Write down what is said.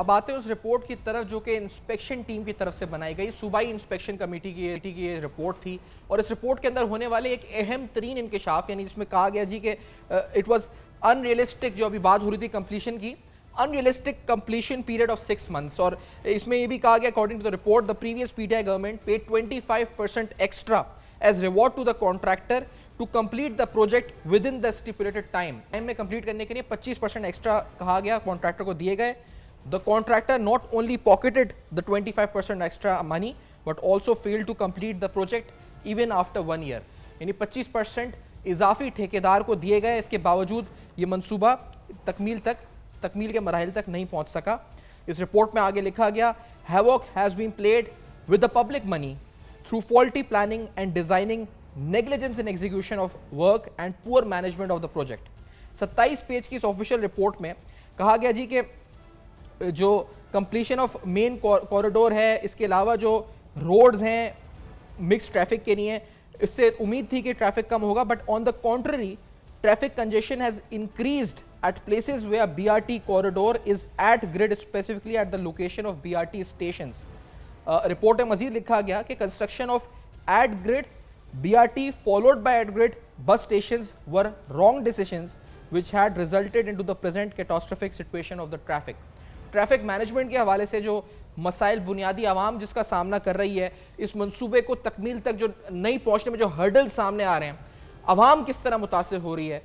अब आते हैं उस रिपोर्ट की तरफ जो कि इंस्पेक्शन टीम की तरफ से बनाई गई सूबाई इंस्पेक्शन कमेटी की ये रिपोर्ट थी। और इस रिपोर्ट के अंदर होने वाले एक अहम तरीन इंकशाफ, यानी जिसमें कहा गया जी कि इट वाज अनरियलिस्टिक, जो अभी बात हो रही थी कंप्लीशन की, unrealistic completion period of 6 months। और इसमें ये भी कहा गया, according to the report, the previous PTI government paid 25% extra as reward to the contractor to complete the project within the stipulated time में कंप्लीट करने के लिए 25% एक्स्ट्रा कहा गया, कॉन्ट्रैक्टर को दिए गए। The contractor not only pocketed the 25% extra money but also failed to complete the project even after 1 year। यानी 25% इजाफी ठेकेदार को दिए गए, इसके बावजूद ये मंसूबा तकमील के मराहिल तक नहीं पहुंच सका। इस रिपोर्ट में आगे लिखा गया, havoc has been played with the public money through faulty planning and designing, negligence in execution of work and poor management of the project. 27 page की इस ऑफिशियल रिपोर्ट में कहा गया जी कि जो कंप्लीशन ऑफ मेन कॉरिडोर है, इसके अलावा जो रोड्स हैं मिक्स ट्रैफिक के लिए, इससे उम्मीद थी कि ट्रैफिक कम होगा, but on the contrary traffic congestion has increased at places where BRT corridor is at grade, specifically at the location of BRT stations. Report में मजीद लिखा गया कि construction of at grade BRT followed by at grade bus stations were wrong decisions which had resulted into the present catastrophic situation of the traffic. Traffic management के हवाले से जो मसाइल बुनियादी आवाम जिसका सामना कर रही है, इस मंसूबे को तकमील तक जो नहीं पहुंचने में जो हर्डल सामने आ रहे हैं, आवाम किस तरह मुतासिर हो रही है।